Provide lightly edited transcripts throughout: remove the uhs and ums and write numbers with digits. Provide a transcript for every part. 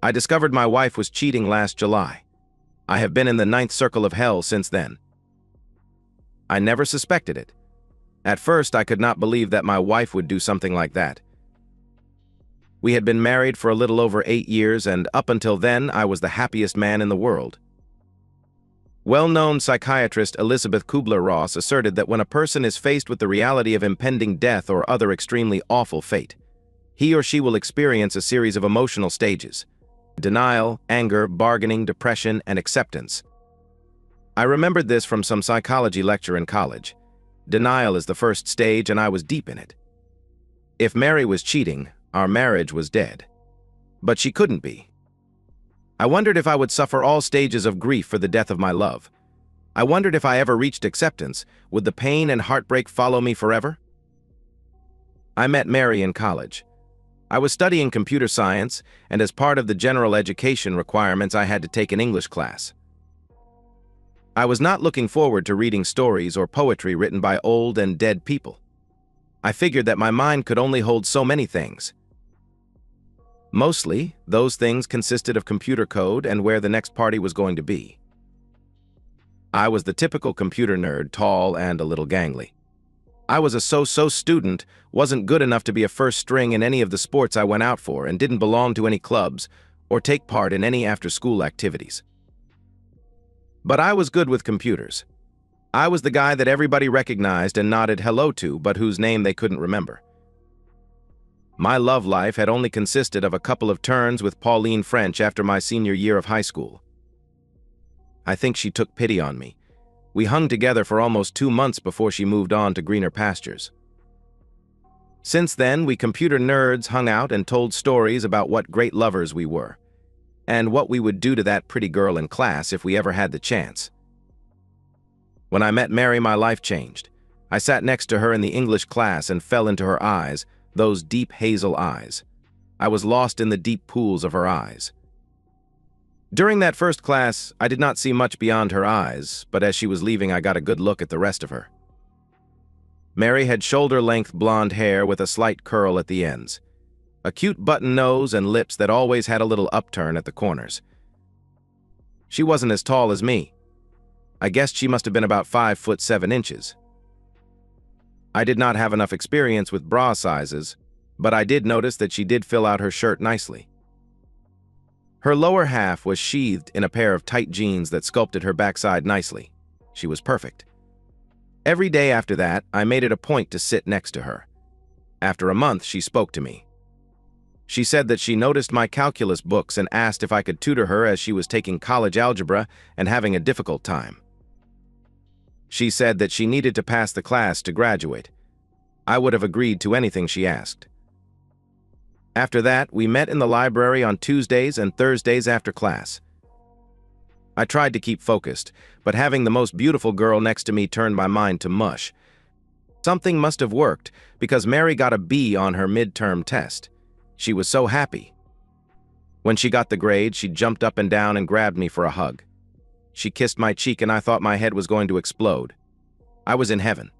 I discovered my wife was cheating last July. I have been in the ninth circle of hell since then. I never suspected it. At first, I could not believe that my wife would do something like that. We had been married for a little over 8 years, and up until then, I was the happiest man in the world. Well-known psychiatrist Elizabeth Kubler-Ross asserted that when a person is faced with the reality of impending death or other extremely awful fate, he or she will experience a series of emotional stages: denial, anger, bargaining, depression, and acceptance. I remembered this from some psychology lecture in college. Denial is the first stage, and I was deep in it. If Mary was cheating, our marriage was dead. But she couldn't be. I wondered if I would suffer all stages of grief for the death of my love. I wondered if I ever reached acceptance, would the pain and heartbreak follow me forever? I met Mary in college. I was studying computer science, and as part of the general education requirements, I had to take an English class. I was not looking forward to reading stories or poetry written by old and dead people. I figured that my mind could only hold so many things. Mostly, those things consisted of computer code and where the next party was going to be. I was the typical computer nerd, tall and a little gangly. I was a so-so student, wasn't good enough to be a first string in any of the sports I went out for, and didn't belong to any clubs or take part in any after-school activities. But I was good with computers. I was the guy that everybody recognized and nodded hello to, but whose name they couldn't remember. My love life had only consisted of a couple of turns with Pauline French after my senior year of high school. I think she took pity on me. We hung together for almost 2 months before she moved on to greener pastures. Since then, we computer nerds hung out and told stories about what great lovers we were, and what we would do to that pretty girl in class if we ever had the chance. When I met Mary, my life changed. I sat next to her in the English class and fell into her eyes, those deep hazel eyes. I was lost in the deep pools of her eyes. During that first class, I did not see much beyond her eyes, but as she was leaving, I got a good look at the rest of her. Mary had shoulder-length blonde hair with a slight curl at the ends, a cute button nose and lips that always had a little upturn at the corners. She wasn't as tall as me. I guessed she must have been about 5'7". I did not have enough experience with bra sizes, but I did notice that she did fill out her shirt nicely. Her lower half was sheathed in a pair of tight jeans that sculpted her backside nicely. She was perfect. Every day after that, I made it a point to sit next to her. After a month, she spoke to me. She said that she noticed my calculus books and asked if I could tutor her as she was taking college algebra and having a difficult time. She said that she needed to pass the class to graduate. I would have agreed to anything she asked. After that, we met in the library on Tuesdays and Thursdays after class. I tried to keep focused, but having the most beautiful girl next to me turned my mind to mush. Something must have worked, because Mary got a B on her midterm test. She was so happy. When she got the grade, she jumped up and down and grabbed me for a hug. She kissed my cheek and I thought my head was going to explode. I was in heaven.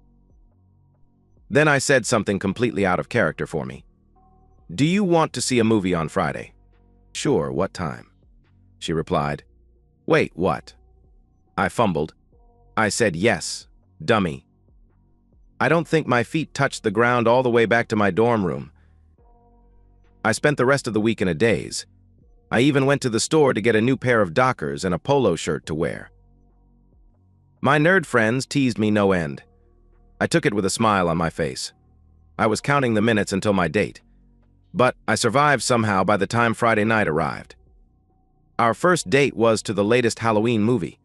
Then I said something completely out of character for me. "Do you want to see a movie on Friday?" "Sure, what time?" She replied. "Wait, what?" I fumbled. I said yes, dummy. I don't think my feet touched the ground all the way back to my dorm room. I spent the rest of the week in a daze. I even went to the store to get a new pair of Dockers and a polo shirt to wear. My nerd friends teased me no end. I took it with a smile on my face. I was counting the minutes until my date. But I survived somehow by the time Friday night arrived. Our first date was to the latest Halloween movie.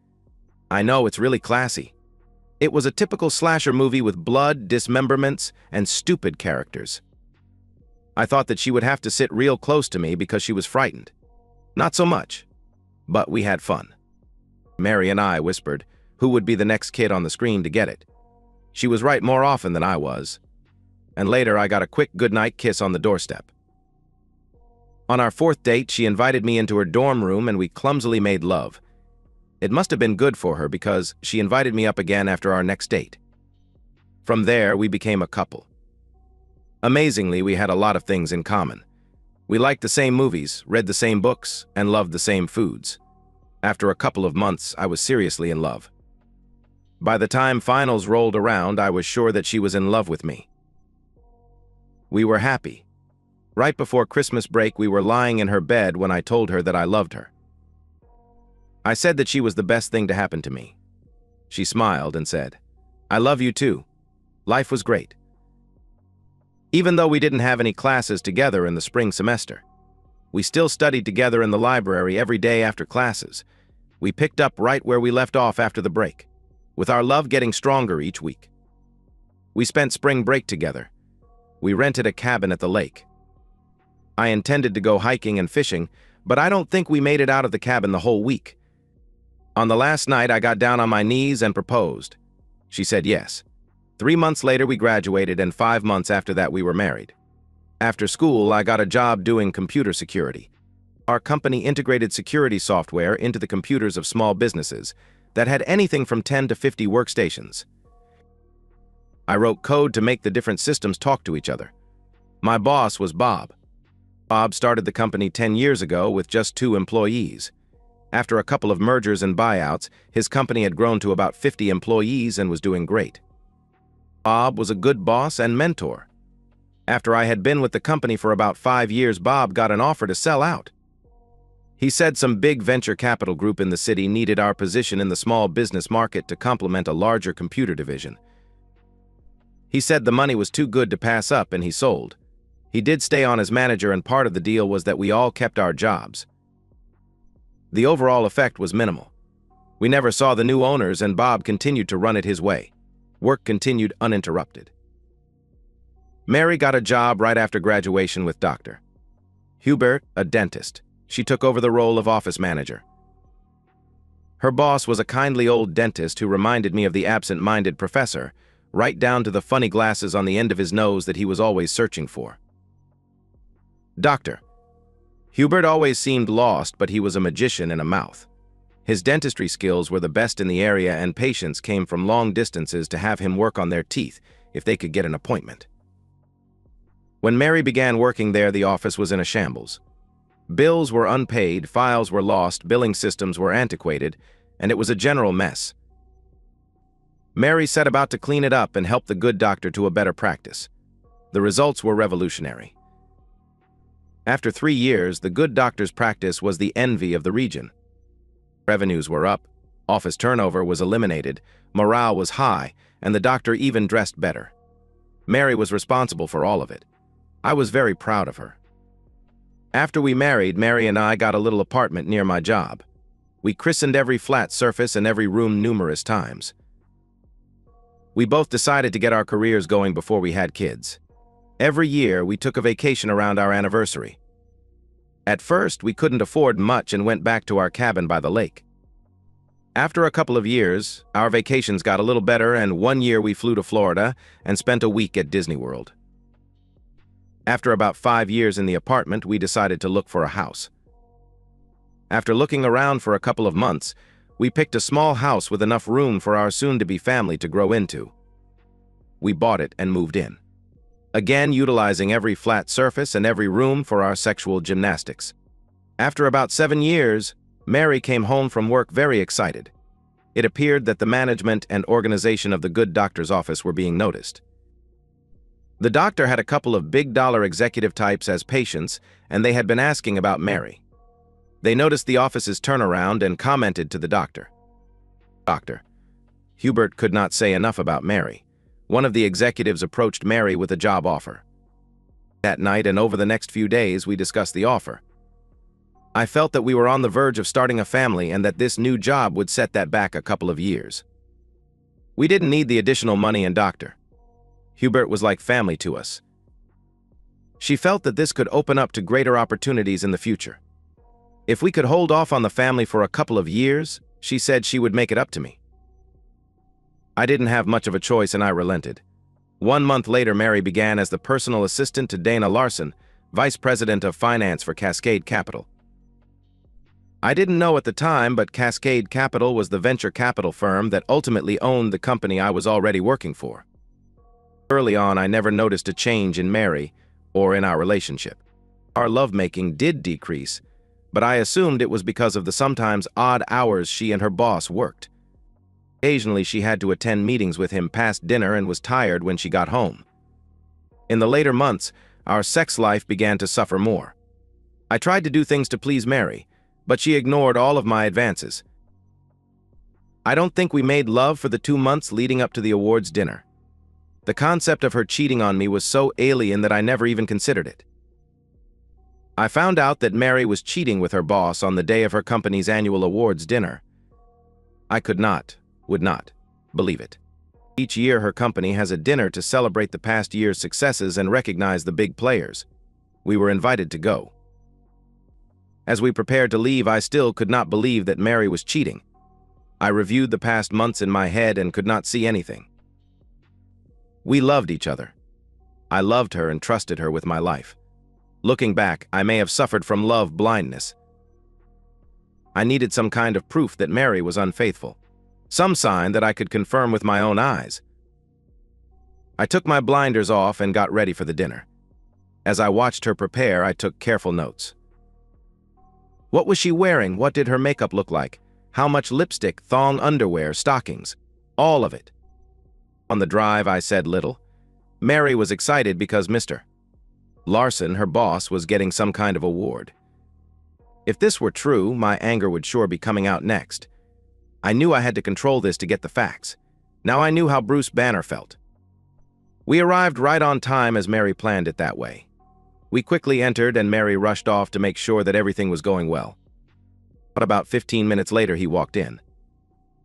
I know, it's really classy. It was a typical slasher movie with blood, dismemberments, and stupid characters. I thought that she would have to sit real close to me because she was frightened. Not so much, but we had fun. Mary and I whispered who would be the next kid on the screen to get it. She was right more often than I was. And later I got a quick goodnight kiss on the doorstep. On our fourth date, she invited me into her dorm room and we clumsily made love. It must have been good for her because she invited me up again after our next date. From there, we became a couple. Amazingly, we had a lot of things in common. We liked the same movies, read the same books, and loved the same foods. After a couple of months, I was seriously in love. By the time finals rolled around, I was sure that she was in love with me. We were happy. Right before Christmas break, we were lying in her bed when I told her that I loved her. I said that she was the best thing to happen to me. She smiled and said, "I love you too. Life was great." Even though we didn't have any classes together in the spring semester, we still studied together in the library every day after classes. We picked up right where we left off after the break, with our love getting stronger each week. We spent spring break together. We rented a cabin at the lake. I intended to go hiking and fishing, but I don't think we made it out of the cabin the whole week. On the last night, I got down on my knees and proposed. She said yes. 3 months later, we graduated, and 5 months after that, we were married. After school, I got a job doing computer security. Our company integrated security software into the computers of small businesses that had anything from 10 to 50 workstations. I wrote code to make the different systems talk to each other. My boss was Bob. Bob started the company 10 years ago with just 2 employees. After a couple of mergers and buyouts, his company had grown to about 50 employees and was doing great. Bob was a good boss and mentor. After I had been with the company for about 5 years, Bob got an offer to sell out. He said some big venture capital group in the city needed our position in the small business market to complement a larger computer division. He said the money was too good to pass up, and he sold. He did stay on as manager, and part of the deal was that we all kept our jobs. The overall effect was minimal. We never saw the new owners, and Bob continued to run it his way. Work continued uninterrupted. Mary got a job right after graduation with Dr. Hubert, a dentist. She took over the role of office manager. Her boss was a kindly old dentist who reminded me of the absent-minded professor, right down to the funny glasses on the end of his nose that he was always searching for. Dr. Hubert always seemed lost, but he was a magician in a mouth. His dentistry skills were the best in the area, and patients came from long distances to have him work on their teeth if they could get an appointment. When Mary began working there, the office was in a shambles. Bills were unpaid, files were lost, billing systems were antiquated, and it was a general mess. Mary set about to clean it up and help the good doctor to a better practice. The results were revolutionary. After 3 years, the good doctor's practice was the envy of the region. Revenues were up, office turnover was eliminated, morale was high, and the doctor even dressed better. Mary was responsible for all of it. I was very proud of her. After we married, Mary and I got a little apartment near my job. We christened every flat surface and every room numerous times. We both decided to get our careers going before we had kids. Every year, we took a vacation around our anniversary. At first, we couldn't afford much and went back to our cabin by the lake. After a couple of years, our vacations got a little better, and 1 year we flew to Florida and spent a week at Disney World. After about 5 years in the apartment, we decided to look for a house. After looking around for a couple of months, we picked a small house with enough room for our soon-to-be family to grow into. We bought it and moved in, again utilizing every flat surface and every room for our sexual gymnastics. After about 7 years, Mary came home from work very excited. It appeared that the management and organization of the good doctor's office were being noticed. The doctor had a couple of big-dollar executive types as patients, and they had been asking about Mary. They noticed the office's turnaround and commented to the doctor. Doctor. Hubert could not say enough about Mary. One of the executives approached Mary with a job offer. That night and over the next few days, we discussed the offer. I felt that we were on the verge of starting a family and that this new job would set that back a couple of years. We didn't need the additional money and doctor. Hubert was like family to us. She felt that this could open up to greater opportunities in the future. If we could hold off on the family for a couple of years, she said she would make it up to me. I didn't have much of a choice and I relented. 1 month later, Mary began as the personal assistant to Dana Larson, Vice President of Finance for Cascade Capital. I didn't know at the time, but Cascade Capital was the venture capital firm that ultimately owned the company I was already working for. Early on, I never noticed a change in Mary or in our relationship. Our lovemaking did decrease, but I assumed it was because of the sometimes odd hours she and her boss worked. Occasionally, she had to attend meetings with him past dinner and was tired when she got home. In the later months, our sex life began to suffer more. I tried to do things to please Mary, but she ignored all of my advances. I don't think we made love for the 2 months leading up to the awards dinner. The concept of her cheating on me was so alien that I never even considered it. I found out that Mary was cheating with her boss on the day of her company's annual awards dinner. I would not believe it. Each year, her company has a dinner to celebrate the past year's successes and recognize the big players. We were invited to go. As we prepared to leave, I still could not believe that Mary was cheating. I reviewed the past months in my head and could not see anything. We loved each other. I loved her and trusted her with my life. Looking back, I may have suffered from love blindness. I needed some kind of proof that Mary was unfaithful, some sign that I could confirm with my own eyes. I took my blinders off and got ready for the dinner. As I watched her prepare, I took careful notes. What was she wearing? What did her makeup look like? How much lipstick, thong underwear, stockings? All of it. On the drive, I said little. Mary was excited because Mr. Larson, her boss, was getting some kind of award. If this were true, my anger would sure be coming out next. I knew I had to control this to get the facts. Now I knew how Bruce Banner felt. We arrived right on time as Mary planned it that way. We quickly entered and Mary rushed off to make sure that everything was going well. But about 15 minutes later, he walked in.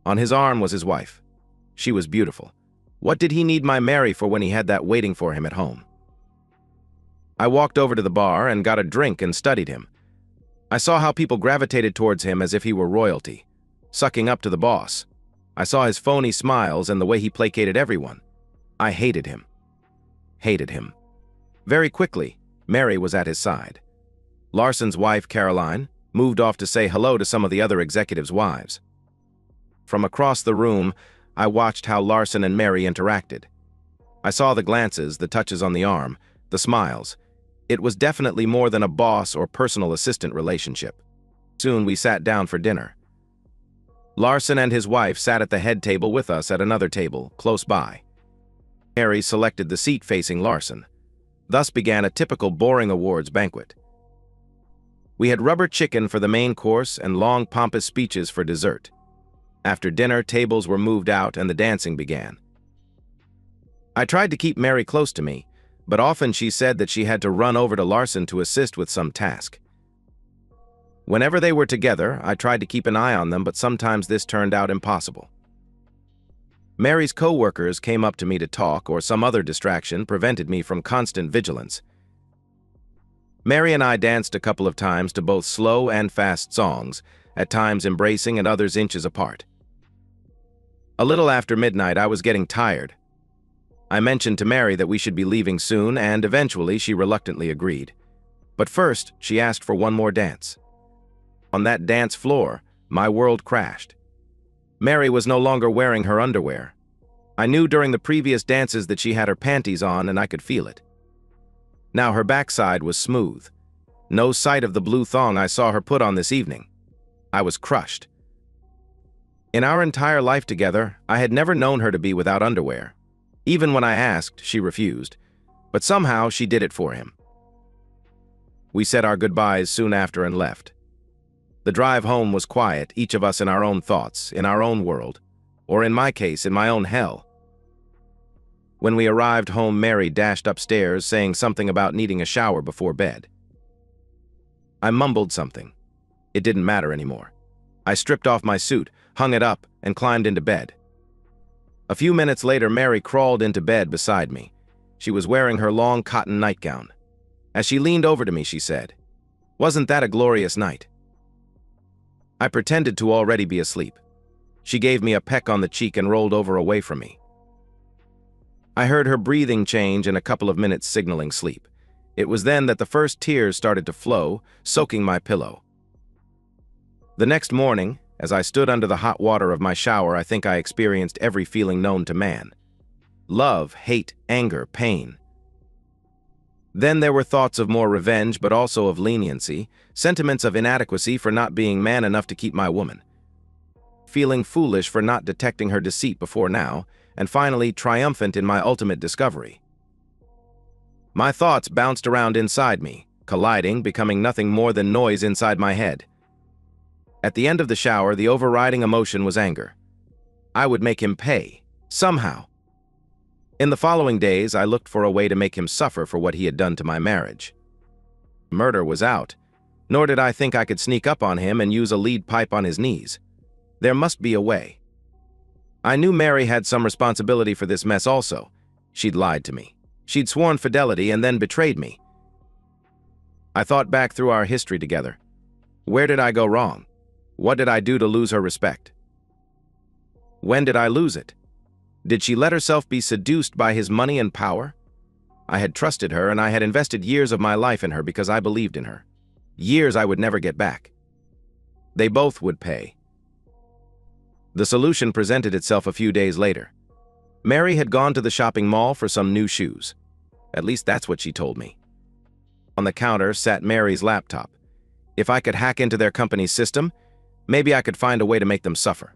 On his arm was his wife. She was beautiful. What did he need my Mary for when he had that waiting for him at home? I walked over to the bar and got a drink and studied him. I saw how people gravitated towards him as if he were royalty, sucking up to the boss. I saw his phony smiles and the way he placated everyone. I hated him. Hated him. Very quickly, Mary was at his side. Larson's wife, Caroline, moved off to say hello to some of the other executives' wives. From across the room, I watched how Larson and Mary interacted. I saw the glances, the touches on the arm, the smiles. It was definitely more than a boss or personal assistant relationship. Soon we sat down for dinner. Larson and his wife sat at the head table with us at another table, close by. Mary selected the seat facing Larson. Thus began a typical boring awards banquet. We had rubber chicken for the main course and long pompous speeches for dessert. After dinner, tables were moved out and the dancing began. I tried to keep Mary close to me, but often she said that she had to run over to Larson to assist with some task. Whenever they were together, I tried to keep an eye on them, but sometimes this turned out impossible. Mary's co-workers came up to me to talk, or some other distraction prevented me from constant vigilance. Mary and I danced a couple of times to both slow and fast songs, at times embracing and others inches apart. A little after midnight, I was getting tired. I mentioned to Mary that we should be leaving soon, and eventually she reluctantly agreed. But first, she asked for one more dance. On that dance floor, my world crashed. Mary was no longer wearing her underwear. I knew during the previous dances that she had her panties on, and I could feel it. Now her backside was smooth. No sight of the blue thong I saw her put on this evening. I was crushed. In our entire life together, I had never known her to be without underwear. Even when I asked, she refused. But somehow she did it for him. We said our goodbyes soon after and left. The drive home was quiet, each of us in our own thoughts, in our own world, or in my case, in my own hell. When we arrived home, Mary dashed upstairs, saying something about needing a shower before bed. I mumbled something. It didn't matter anymore. I stripped off my suit, hung it up, and climbed into bed. A few minutes later, Mary crawled into bed beside me. She was wearing her long cotton nightgown. As she leaned over to me, she said, "Wasn't that a glorious night?" I pretended to already be asleep. She gave me a peck on the cheek and rolled over away from me. I heard her breathing change and a couple of minutes signaling sleep. It was then that the first tears started to flow, soaking my pillow. The next morning, as I stood under the hot water of my shower, I think I experienced every feeling known to man. Love, hate, anger, pain. Then there were thoughts of more revenge, but also of leniency, sentiments of inadequacy for not being man enough to keep my woman, feeling foolish for not detecting her deceit before now, and finally triumphant in my ultimate discovery. My thoughts bounced around inside me, colliding, becoming nothing more than noise inside my head. At the end of the shower, the overriding emotion was anger. I would make him pay, somehow. In the following days, I looked for a way to make him suffer for what he had done to my marriage. Murder was out, nor did I think I could sneak up on him and use a lead pipe on his knees. There must be a way. I knew Mary had some responsibility for this mess also. She'd lied to me. She'd sworn fidelity and then betrayed me. I thought back through our history together. Where did I go wrong? What did I do to lose her respect? When did I lose it? Did she let herself be seduced by his money and power? I had trusted her, and I had invested years of my life in her because I believed in her. Years I would never get back. They both would pay. The solution presented itself a few days later. Mary had gone to the shopping mall for some new shoes. At least that's what she told me. On the counter sat Mary's laptop. If I could hack into their company's system, maybe I could find a way to make them suffer.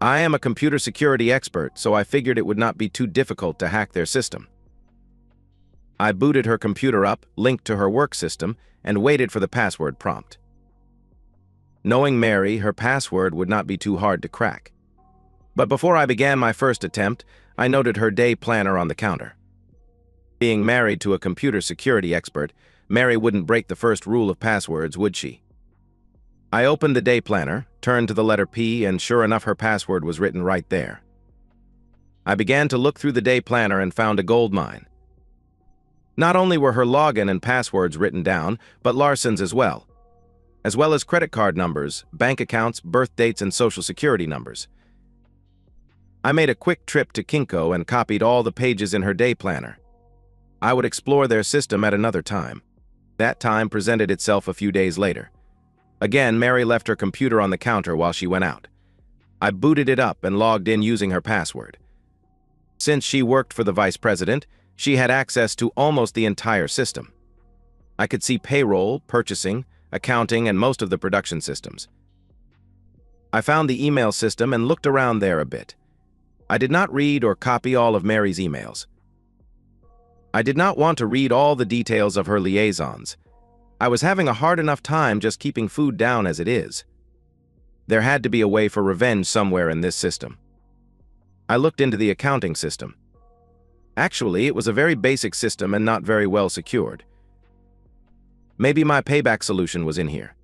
I am a computer security expert, so I figured it would not be too difficult to hack their system. I booted her computer up, linked to her work system, and waited for the password prompt. Knowing Mary, her password would not be too hard to crack. But before I began my first attempt, I noted her day planner on the counter. Being married to a computer security expert, Mary wouldn't break the first rule of passwords, would she? I opened the day planner, turned to the letter P, and sure enough, her password was written right there. I began to look through the day planner and found a goldmine. Not only were her login and passwords written down, but Larson's as well as credit card numbers, bank accounts, birth dates, and social security numbers. I made a quick trip to Kinko and copied all the pages in her day planner. I would explore their system at another time. That time presented itself a few days later. Again, Mary left her computer on the counter while she went out. I booted it up and logged in using her password. Since she worked for the vice president, she had access to almost the entire system. I could see payroll, purchasing, accounting, and most of the production systems. I found the email system and looked around there a bit. I did not read or copy all of Mary's emails. I did not want to read all the details of her liaisons. I was having a hard enough time just keeping food down as it is. There had to be a way for revenge somewhere in this system. I looked into the accounting system. Actually, it was a very basic system and not very well secured. Maybe my payback solution was in here.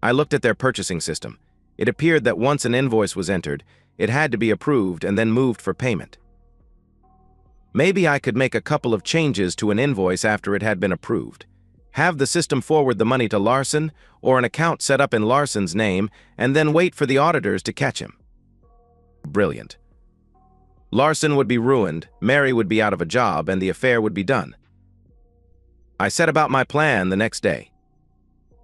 I looked at their purchasing system. It appeared that once an invoice was entered, it had to be approved and then moved for payment. Maybe I could make a couple of changes to an invoice after it had been approved. Have the system forward the money to Larson, or an account set up in Larson's name, and then wait for the auditors to catch him. Brilliant. Larson would be ruined, Mary would be out of a job, and the affair would be done. I set about my plan the next day.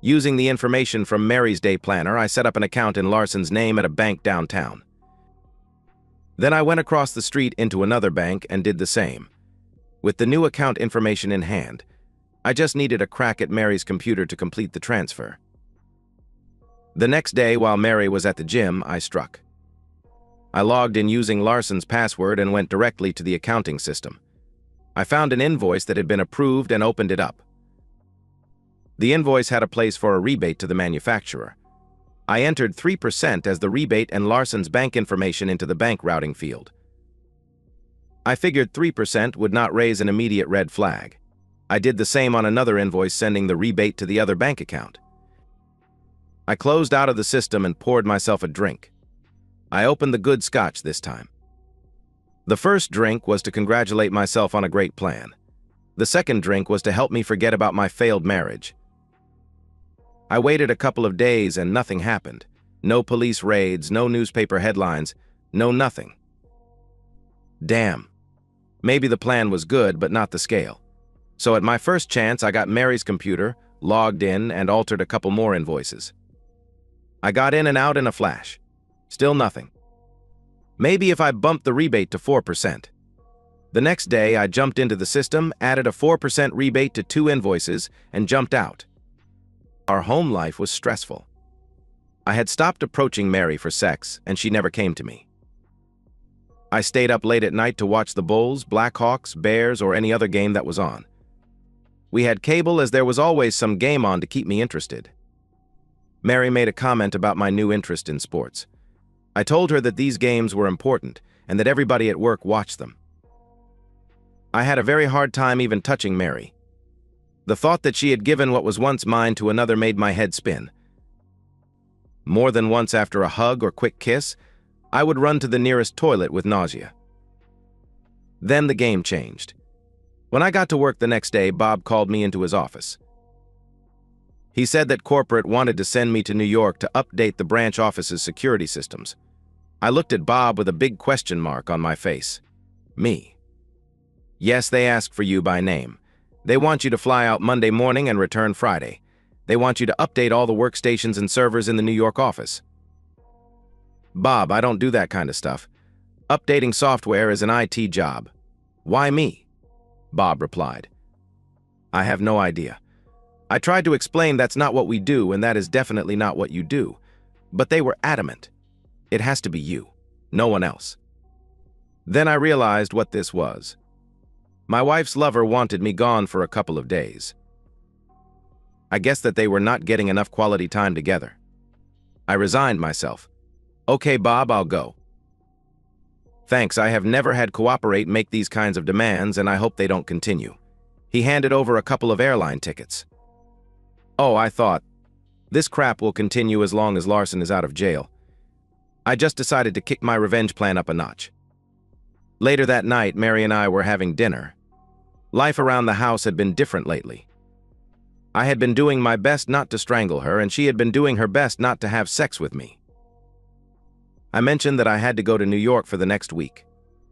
Using the information from Mary's day planner, I set up an account in Larson's name at a bank downtown. Then I went across the street into another bank and did the same. With the new account information in hand, I just needed a crack at Mary's computer to complete the transfer. The next day, while Mary was at the gym, I struck. I logged in using Larson's password and went directly to the accounting system. I found an invoice that had been approved and opened it up. The invoice had a place for a rebate to the manufacturer. I entered 3% as the rebate and Larson's bank information into the bank routing field. I figured 3% would not raise an immediate red flag. I did the same on another invoice, sending the rebate to the other bank account. I closed out of the system and poured myself a drink. I opened the good scotch this time. The first drink was to congratulate myself on a great plan. The second drink was to help me forget about my failed marriage. I waited a couple of days and nothing happened. No police raids, no newspaper headlines, no nothing. Damn. Maybe the plan was good, but not the scale. So at my first chance, I got Mary's computer, logged in, and altered a couple more invoices. I got in and out in a flash. Still nothing. Maybe if I bumped the rebate to 4%. The next day, I jumped into the system, added a 4% rebate to 2 invoices, and jumped out. Our home life was stressful. I had stopped approaching Mary for sex, and she never came to me. I stayed up late at night to watch the Bulls, Blackhawks, Bears, or any other game that was on. We had cable as there was always some game on to keep me interested. Mary made a comment about my new interest in sports. I told her that these games were important and that everybody at work watched them. I had a very hard time even touching Mary. The thought that she had given what was once mine to another made my head spin. More than once after a hug or quick kiss, I would run to the nearest toilet with nausea. Then the game changed. When I got to work the next day, Bob called me into his office. He said that corporate wanted to send me to New York to update the branch office's security systems. I looked at Bob with a big question mark on my face. Me. Yes, they ask for you by name. They want you to fly out Monday morning and return Friday. They want you to update all the workstations and servers in the New York office. Bob, I don't do that kind of stuff. Updating software is an IT job. Why me? Bob replied. I have no idea. I tried to explain that's not what we do and that is definitely not what you do. But they were adamant. It has to be you, no one else. Then I realized what this was. My wife's lover wanted me gone for a couple of days. I guess that they were not getting enough quality time together. I resigned myself. Okay, Bob, I'll go. Thanks, I have never had Cooperate make these kinds of demands and I hope they don't continue. He handed over a couple of airline tickets. Oh, I thought, this crap will continue as long as Larson is out of jail. I just decided to kick my revenge plan up a notch. Later that night, Mary and I were having dinner. Life around the house had been different lately. I had been doing my best not to strangle her, and she had been doing her best not to have sex with me. I mentioned that I had to go to New York for the next week.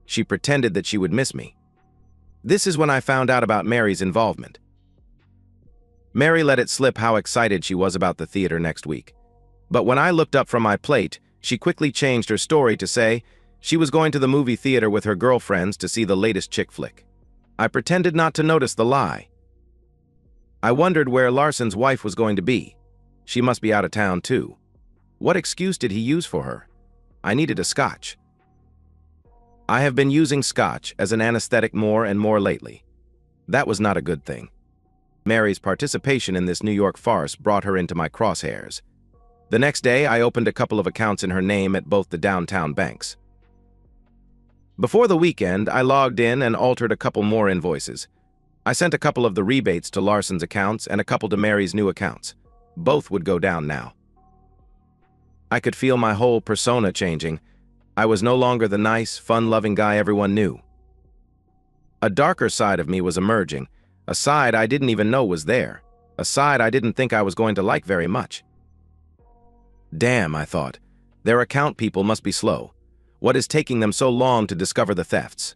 She pretended that she would miss me. This is when I found out about Mary's involvement. Mary let it slip how excited she was about the theater next week. But when I looked up from my plate, she quickly changed her story to say she was going to the movie theater with her girlfriends to see the latest chick flick. I pretended not to notice the lie. I wondered where Larson's wife was going to be. She must be out of town too. What excuse did he use for her? I needed a scotch. I have been using scotch as an anesthetic more and more lately. That was not a good thing. Mary's participation in this New York farce brought her into my crosshairs. The next day, I opened a couple of accounts in her name at both the downtown banks. Before the weekend, I logged in and altered a couple more invoices. I sent a couple of the rebates to Larson's accounts and a couple to Mary's new accounts. Both would go down now. I could feel my whole persona changing. I was no longer the nice, fun-loving guy everyone knew. A darker side of me was emerging, a side I didn't even know was there, a side I didn't think I was going to like very much. Damn, I thought, their account people must be slow. What is taking them so long to discover the thefts?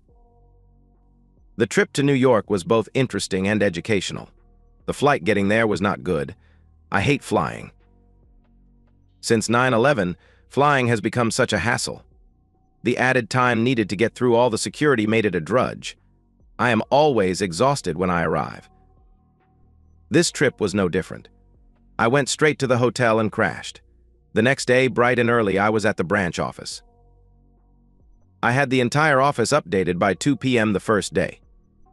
The trip to New York was both interesting and educational. The flight getting there was not good. I hate flying. Since 9/11, flying has become such a hassle. The added time needed to get through all the security made it a drudge. I am always exhausted when I arrive. This trip was no different. I went straight to the hotel and crashed. The next day, bright and early, I was at the branch office. I had the entire office updated by 2 p.m. the first day.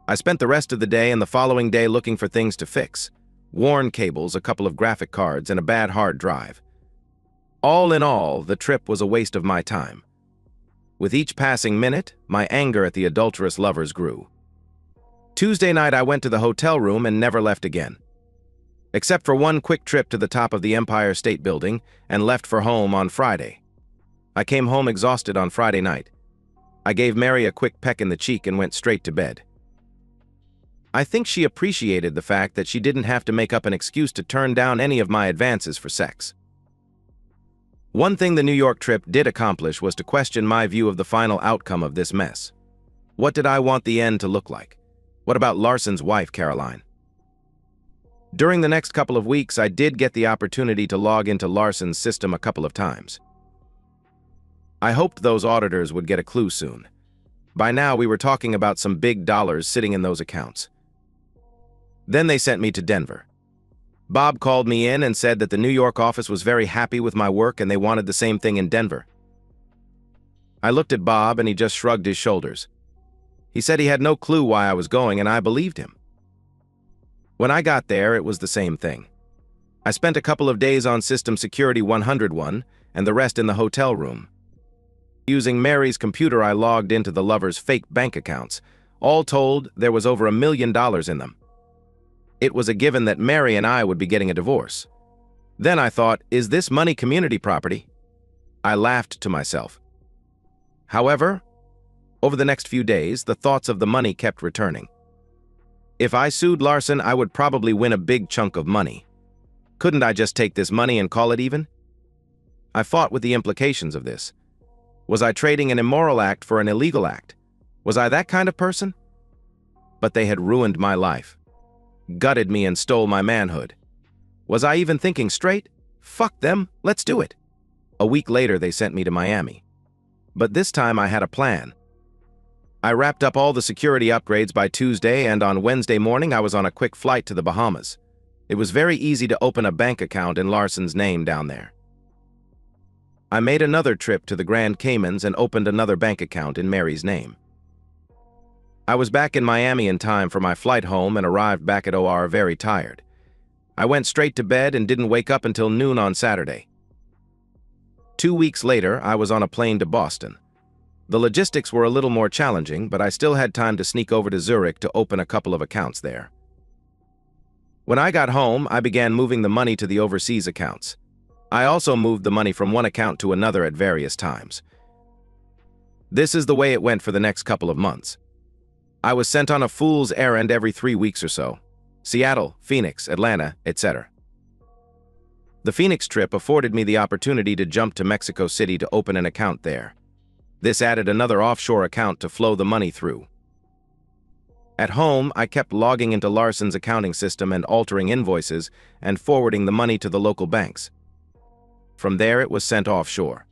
I spent the rest of the day and the following day looking for things to fix. Worn cables, a couple of graphic cards, and a bad hard drive. All in all, the trip was a waste of my time. With each passing minute, my anger at the adulterous lovers grew. Tuesday night, I went to the hotel room and never left again. Except for one quick trip to the top of the Empire State Building and left for home on Friday. I came home exhausted on Friday night. I gave Mary a quick peck in the cheek and went straight to bed. I think she appreciated the fact that she didn't have to make up an excuse to turn down any of my advances for sex. One thing the New York trip did accomplish was to question my view of the final outcome of this mess. What did I want the end to look like? What about Larson's wife, Caroline? During the next couple of weeks, I did get the opportunity to log into Larson's system a couple of times. I hoped those auditors would get a clue soon. By now, we were talking about some big dollars sitting in those accounts. Then they sent me to Denver. Bob called me in and said that the New York office was very happy with my work and they wanted the same thing in Denver. I looked at Bob and he just shrugged his shoulders. He said he had no clue why I was going, and I believed him. When I got there, it was the same thing. I spent a couple of days on System Security 101 and the rest in the hotel room. Using Mary's computer, I logged into the lovers' fake bank accounts. All told, there was over $1 million in them. It was a given that Mary and I would be getting a divorce. Then I thought, is this money community property? I laughed to myself. However, over the next few days, the thoughts of the money kept returning. If I sued Larson, I would probably win a big chunk of money. Couldn't I just take this money and call it even? I fought with the implications of this. Was I trading an immoral act for an illegal act? Was I that kind of person? But they had ruined my life, gutted me and stole my manhood. Was I even thinking straight? Fuck them, let's do it. A week later, they sent me to Miami. But this time I had a plan. I wrapped up all the security upgrades by Tuesday, and on Wednesday morning I was on a quick flight to the Bahamas. It was very easy to open a bank account in Larson's name down there. I made another trip to the Grand Caymans and opened another bank account in Mary's name. I was back in Miami in time for my flight home and arrived back at OR very tired. I went straight to bed and didn't wake up until noon on Saturday. 2 weeks later, I was on a plane to Boston. The logistics were a little more challenging, but I still had time to sneak over to Zurich to open a couple of accounts there. When I got home, I began moving the money to the overseas accounts. I also moved the money from one account to another at various times. This is the way it went for the next couple of months. I was sent on a fool's errand every 3 weeks or so. Seattle, Phoenix, Atlanta, etc. The Phoenix trip afforded me the opportunity to jump to Mexico City to open an account there. This added another offshore account to flow the money through. At home, I kept logging into Larson's accounting system and altering invoices and forwarding the money to the local banks. From there, it was sent offshore.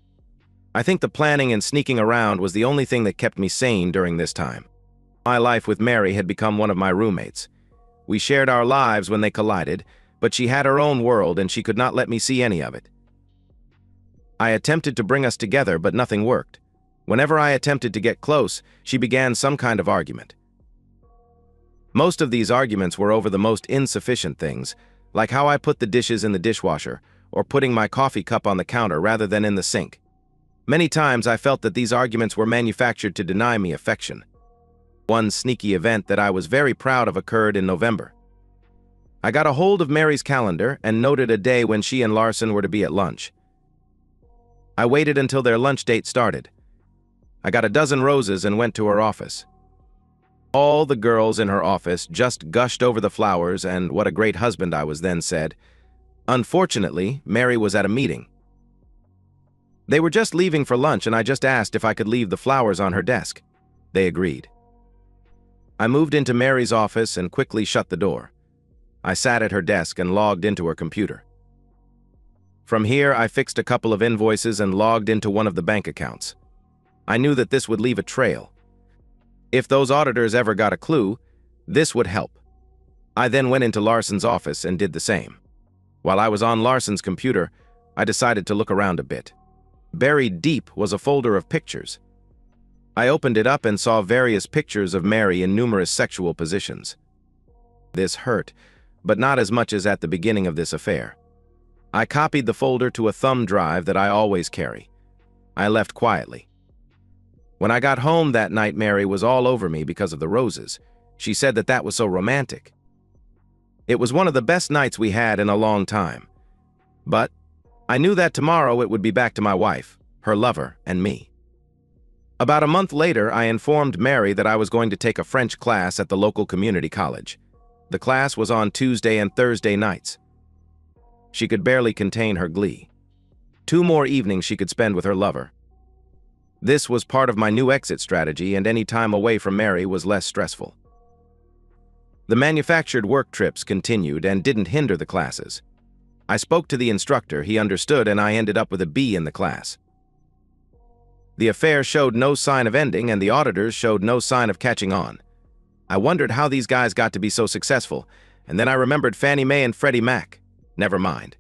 I think the planning and sneaking around was the only thing that kept me sane during this time. My life with Mary had become one of my roommates. We shared our lives when they collided, but she had her own world and she could not let me see any of it. I attempted to bring us together, but nothing worked. Whenever I attempted to get close, she began some kind of argument. Most of these arguments were over the most insufficient things, like how I put the dishes in the dishwasher, or putting my coffee cup on the counter rather than in the sink. Many times I felt that these arguments were manufactured to deny me affection. One sneaky event that I was very proud of occurred in November. I got a hold of Mary's calendar and noted a day when she and Larson were to be at lunch. I waited until their lunch date started. I got a dozen roses and went to her office. All the girls in her office just gushed over the flowers and what a great husband I was then said. Unfortunately, Mary was at a meeting. They were just leaving for lunch and I just asked if I could leave the flowers on her desk. They agreed. I moved into Mary's office and quickly shut the door. I sat at her desk and logged into her computer. From here, I fixed a couple of invoices and logged into one of the bank accounts. I knew that this would leave a trail. If those auditors ever got a clue, this would help. I then went into Larson's office and did the same. While I was on Larson's computer, I decided to look around a bit. Buried deep was a folder of pictures. I opened it up and saw various pictures of Mary in numerous sexual positions. This hurt, but not as much as at the beginning of this affair. I copied the folder to a thumb drive that I always carry. I left quietly. When I got home that night, Mary was all over me because of the roses. She said that that was so romantic. It was one of the best nights we had in a long time. But I knew that tomorrow it would be back to my wife, her lover, and me. About a month later, I informed Mary that I was going to take a French class at the local community college. The class was on Tuesday and Thursday nights. She could barely contain her glee. 2 more evenings she could spend with her lover. This was part of my new exit strategy, and any time away from Mary was less stressful. The manufactured work trips continued and didn't hinder the classes. I spoke to the instructor, he understood, and I ended up with a B in the class. The affair showed no sign of ending, and the auditors showed no sign of catching on. I wondered how these guys got to be so successful, and then I remembered Fannie Mae and Freddie Mac. Never mind.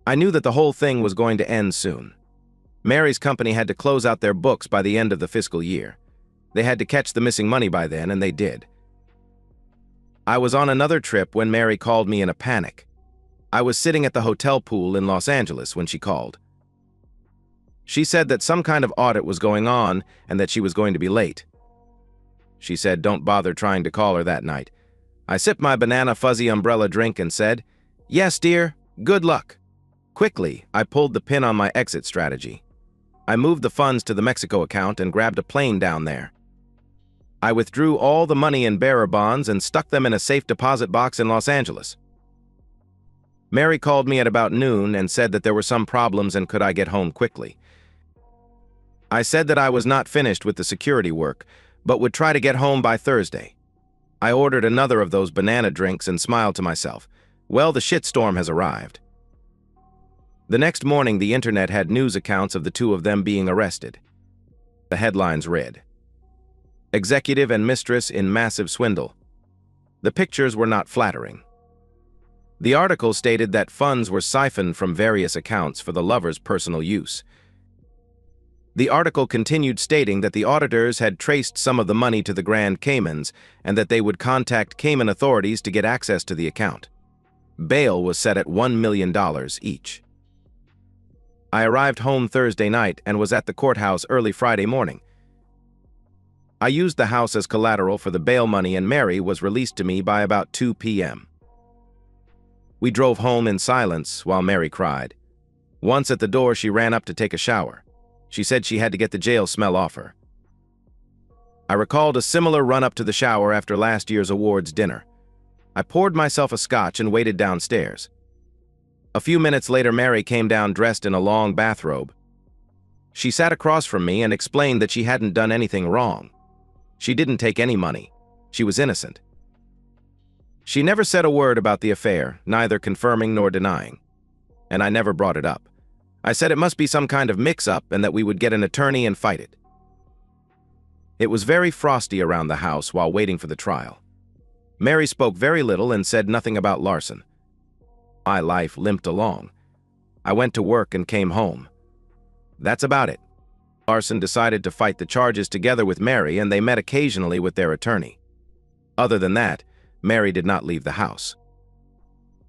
I knew that the whole thing was going to end soon. Mary's company had to close out their books by the end of the fiscal year. They had to catch the missing money by then, and they did. I was on another trip when Mary called me in a panic. I was sitting at the hotel pool in Los Angeles when she called. She said that some kind of audit was going on and that she was going to be late. She said don't bother trying to call her that night. I sipped my banana fuzzy umbrella drink and said, "Yes, dear, good luck." Quickly, I pulled the pin on my exit strategy. I moved the funds to the Mexico account and grabbed a plane down there. I withdrew all the money in bearer bonds and stuck them in a safe deposit box in Los Angeles. Mary called me at about noon and said that there were some problems and could I get home quickly. I said that I was not finished with the security work, but would try to get home by Thursday. I ordered another of those banana drinks and smiled to myself. Well, the shitstorm has arrived. The next morning, the internet had news accounts of the two of them being arrested. The headlines read, "Executive and Mistress in Massive Swindle." The pictures were not flattering. The article stated that funds were siphoned from various accounts for the lovers' personal use. The article continued stating that the auditors had traced some of the money to the Grand Caymans and that they would contact Cayman authorities to get access to the account. Bail was set at $1 million each. I arrived home Thursday night and was at the courthouse early Friday morning. I used the house as collateral for the bail money, and Mary was released to me by about 2 p.m. We drove home in silence while Mary cried. Once at the door, she ran up to take a shower. She said she had to get the jail smell off her. I recalled a similar run-up to the shower after last year's awards dinner. I poured myself a scotch and waited downstairs. A few minutes later, Mary came down dressed in a long bathrobe. She sat across from me and explained that she hadn't done anything wrong. She didn't take any money. She was innocent. She never said a word about the affair, neither confirming nor denying. And I never brought it up. I said it must be some kind of mix-up and that we would get an attorney and fight it. It was very frosty around the house while waiting for the trial. Mary spoke very little and said nothing about Larson. My life limped along. I went to work and came home. That's about it. Larson decided to fight the charges together with Mary, and they met occasionally with their attorney. Other than that, Mary did not leave the house.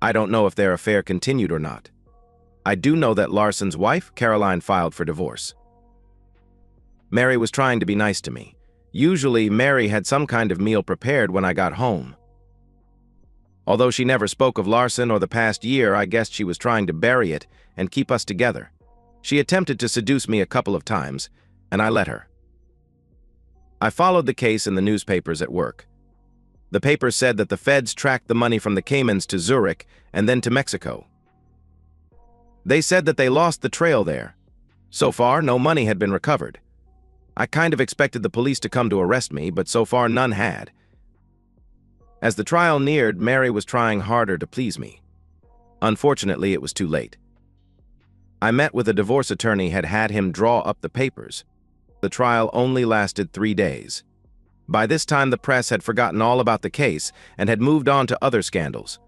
I don't know if their affair continued or not. I do know that Larson's wife, Caroline, filed for divorce. Mary was trying to be nice to me. Usually, Mary had some kind of meal prepared when I got home. Although she never spoke of Larson or the past year, I guessed she was trying to bury it and keep us together. She attempted to seduce me a couple of times, and I let her. I followed the case in the newspapers at work. The paper said that the feds tracked the money from the Caymans to Zurich and then to Mexico. They said that they lost the trail there. So far, no money had been recovered. I kind of expected the police to come to arrest me, but so far none had. As the trial neared, Mary was trying harder to please me. Unfortunately, it was too late. I met with a divorce attorney, had him draw up the papers. The trial only lasted 3 days. By this time, the press had forgotten all about the case and had moved on to other scandals.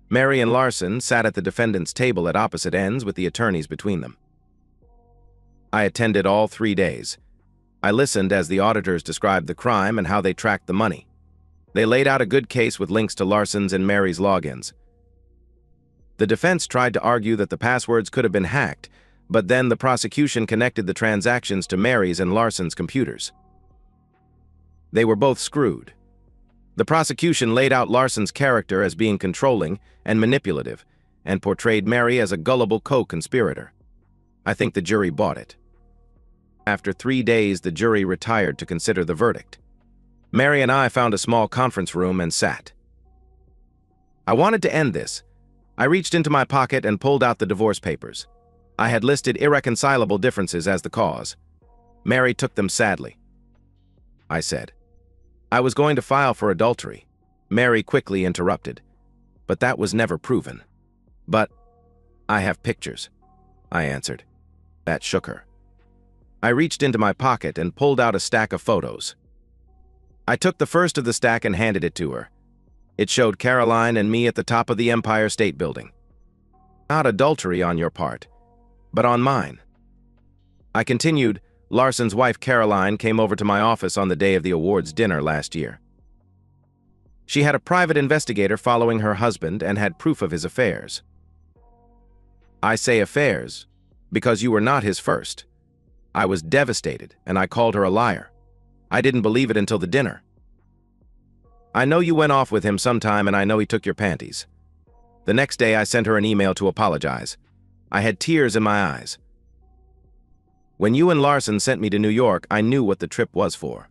Mary and Larson sat at the defendant's table at opposite ends with the attorneys between them. I attended all 3 days. I listened as the auditors described the crime and how they tracked the money. They laid out a good case with links to Larson's and Mary's logins. The defense tried to argue that the passwords could have been hacked, but then the prosecution connected the transactions to Mary's and Larson's computers. They were both screwed. The prosecution laid out Larson's character as being controlling and manipulative, and portrayed Mary as a gullible co-conspirator. I think the jury bought it. After 3 days, the jury retired to consider the verdict. Mary and I found a small conference room and sat. I wanted to end this. I reached into my pocket and pulled out the divorce papers. I had listed irreconcilable differences as the cause. Mary took them sadly. I said, I was going to file for adultery. Mary quickly interrupted, but that was never proven. But I have pictures, I answered. That shook her. I reached into my pocket and pulled out a stack of photos. I took the first of the stack and handed it to her. It showed Caroline and me at the top of the Empire State Building. Not adultery on your part, but on mine. I continued, Larson's wife Caroline came over to my office on the day of the awards dinner last year. She had a private investigator following her husband and had proof of his affairs. I say affairs because you were not his first. I was devastated and I called her a liar. I didn't believe it until the dinner. I know you went off with him sometime and I know he took your panties. The next day I sent her an email to apologize. I had tears in my eyes. When you and Larson sent me to New York, I knew what the trip was for.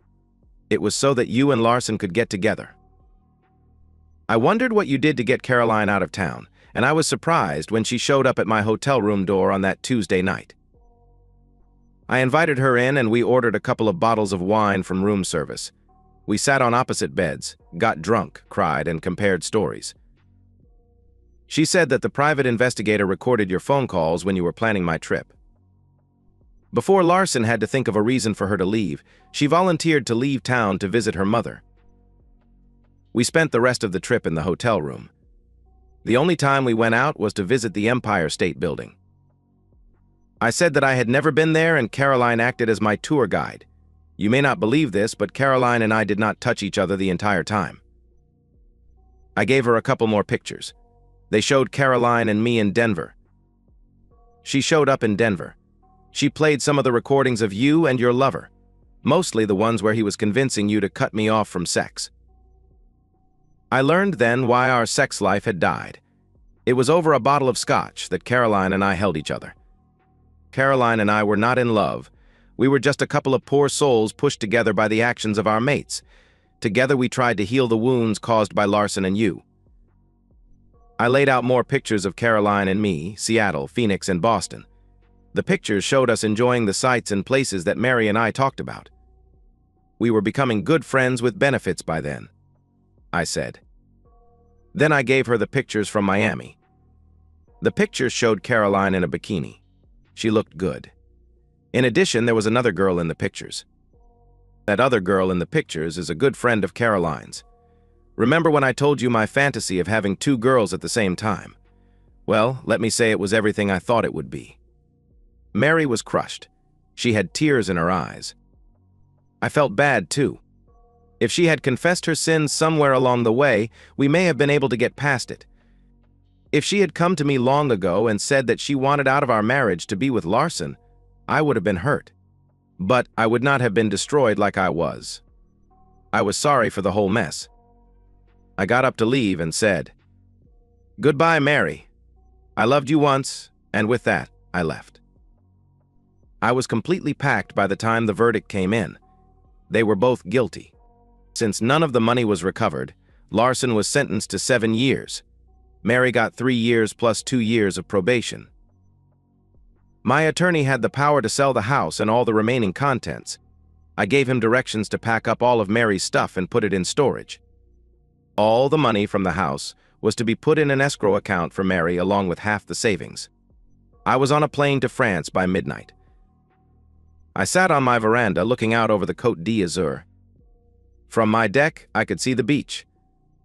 It was so that you and Larson could get together. I wondered what you did to get Caroline out of town, and I was surprised when she showed up at my hotel room door on that Tuesday night. I invited her in and we ordered a couple of bottles of wine from room service. We sat on opposite beds, got drunk, cried, and compared stories. She said that the private investigator recorded your phone calls when you were planning my trip. Before Larson had to think of a reason for her to leave, she volunteered to leave town to visit her mother. We spent the rest of the trip in the hotel room. The only time we went out was to visit the Empire State Building. I said that I had never been there and Caroline acted as my tour guide. You may not believe this, but Caroline and I did not touch each other the entire time. I gave her a couple more pictures. They showed Caroline and me in Denver. She showed up in Denver. She played some of the recordings of you and your lover, mostly the ones where he was convincing you to cut me off from sex. I learned then why our sex life had died. It was over a bottle of scotch that Caroline and I held each other. Caroline and I were not in love. We were just a couple of poor souls pushed together by the actions of our mates. Together we tried to heal the wounds caused by Larson and you. I laid out more pictures of Caroline and me, Seattle, Phoenix, and Boston. The pictures showed us enjoying the sights and places that Mary and I talked about. We were becoming good friends with benefits by then, I said. Then I gave her the pictures from Miami. The pictures showed Caroline in a bikini. She looked good. In addition, there was another girl in the pictures. That other girl in the pictures is a good friend of Caroline's. Remember when I told you my fantasy of having two girls at the same time? Well, let me say it was everything I thought it would be. Mary was crushed. She had tears in her eyes. I felt bad, too. If she had confessed her sins somewhere along the way, we may have been able to get past it. If she had come to me long ago and said that she wanted out of our marriage to be with Larson, I would have been hurt. But I would not have been destroyed like I was. I was sorry for the whole mess. I got up to leave and said, "Goodbye, Mary. I loved you once," and with that, I left. I was completely packed by the time the verdict came in. They were both guilty. Since none of the money was recovered, Larson was sentenced to 7 years. Mary got 3 years plus 2 years of probation. My attorney had the power to sell the house and all the remaining contents. I gave him directions to pack up all of Mary's stuff and put it in storage. All the money from the house was to be put in an escrow account for Mary along with half the savings. I was on a plane to France by midnight. I sat on my veranda looking out over the Côte d'Azur. From my deck, I could see the beach.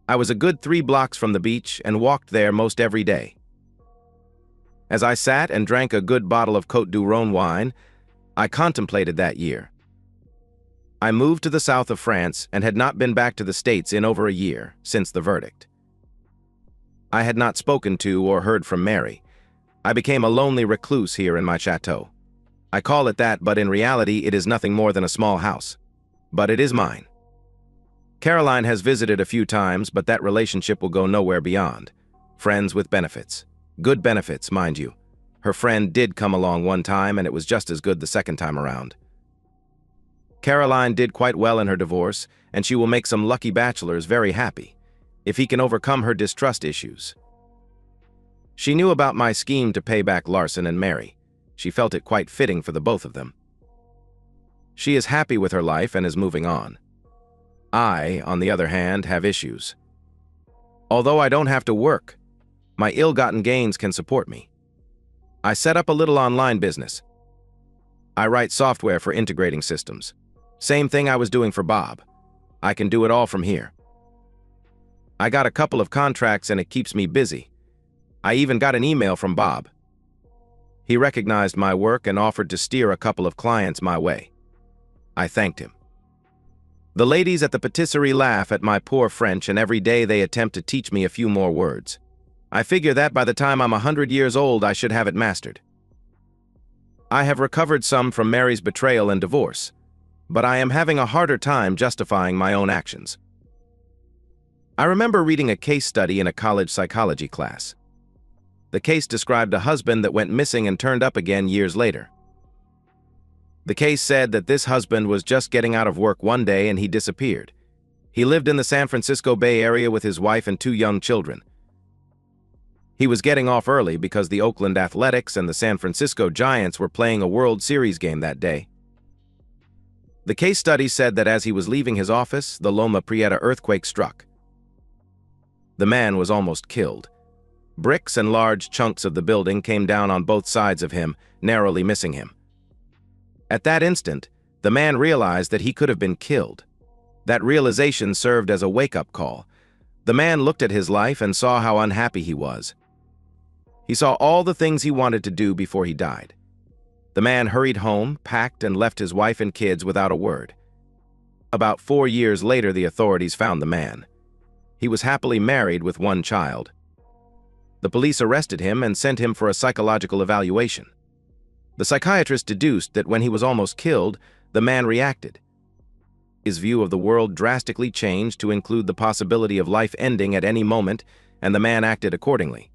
I was a good 3 blocks from the beach and walked there most every day. As I sat and drank a good bottle of Côte du Rhône wine, I contemplated that year. I moved to the south of France and had not been back to the States in over a year since the verdict. I had not spoken to or heard from Mary. I became a lonely recluse here in my chateau. I call it that, but in reality it is nothing more than a small house. But it is mine. Caroline has visited a few times, but that relationship will go nowhere beyond. Friends with benefits. Good benefits, mind you. Her friend did come along one time, and it was just as good the second time around. Caroline did quite well in her divorce, and she will make some lucky bachelors very happy, if he can overcome her distrust issues. She knew about my scheme to pay back Larson and Mary. She felt it quite fitting for the both of them. She is happy with her life and is moving on. I, on the other hand, have issues. Although I don't have to work, my ill-gotten gains can support me. I set up a little online business. I write software for integrating systems. Same thing I was doing for Bob. I can do it all from here. I got a couple of contracts and it keeps me busy. I even got an email from Bob. He recognized my work and offered to steer a couple of clients my way. I thanked him. The ladies at the patisserie laugh at my poor French, and every day they attempt to teach me a few more words. I figure that by the time I'm 100 years old, I should have it mastered. I have recovered some from Mary's betrayal and divorce, but I am having a harder time justifying my own actions. I remember reading a case study in a college psychology class. The case described a husband that went missing and turned up again years later. The case said that this husband was just getting out of work one day and he disappeared. He lived in the San Francisco Bay Area with his wife and 2 young children. He was getting off early because the Oakland Athletics and the San Francisco Giants were playing a World Series game that day. The case study said that as he was leaving his office, the Loma Prieta earthquake struck. The man was almost killed. Bricks and large chunks of the building came down on both sides of him, narrowly missing him. At that instant, the man realized that he could have been killed. That realization served as a wake-up call. The man looked at his life and saw how unhappy he was. He saw all the things he wanted to do before he died. The man hurried home, packed, and left his wife and kids without a word. About 4 years later, the authorities found the man. He was happily married with 1 child. The police arrested him and sent him for a psychological evaluation. The psychiatrist deduced that when he was almost killed, the man reacted. His view of the world drastically changed to include the possibility of life ending at any moment, and the man acted accordingly.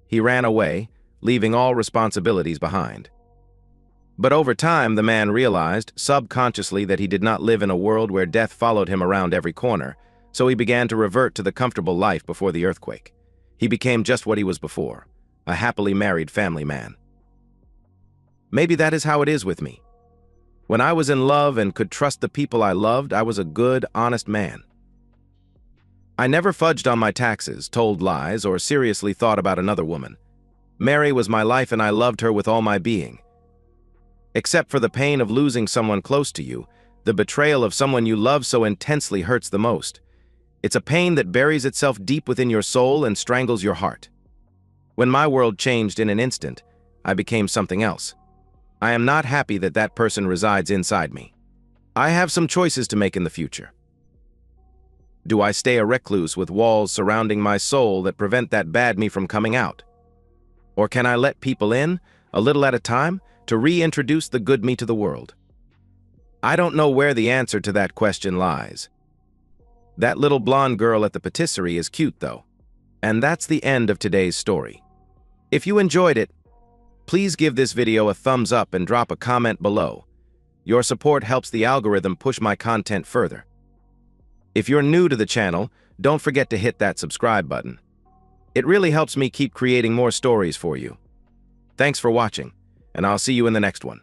He ran away, leaving all responsibilities behind. But over time, the man realized, subconsciously, that he did not live in a world where death followed him around every corner, so he began to revert to the comfortable life before the earthquake. He became just what he was before, a happily married family man. Maybe that is how it is with me. When I was in love and could trust the people I loved, I was a good, honest man. I never fudged on my taxes, told lies, or seriously thought about another woman. Mary was my life and I loved her with all my being. Except for the pain of losing someone close to you, the betrayal of someone you love so intensely hurts the most. It's a pain that buries itself deep within your soul and strangles your heart. When my world changed in an instant, I became something else. I am not happy that that person resides inside me. I have some choices to make in the future. Do I stay a recluse with walls surrounding my soul that prevent that bad me from coming out? Or can I let people in, a little at a time, to reintroduce the good me to the world? I don't know where the answer to that question lies. That little blonde girl at the patisserie is cute, though. And that's the end of today's story. If you enjoyed it, please give this video a thumbs up and drop a comment below. Your support helps the algorithm push my content further. If you're new to the channel, don't forget to hit that subscribe button. It really helps me keep creating more stories for you. Thanks for watching, and I'll see you in the next one.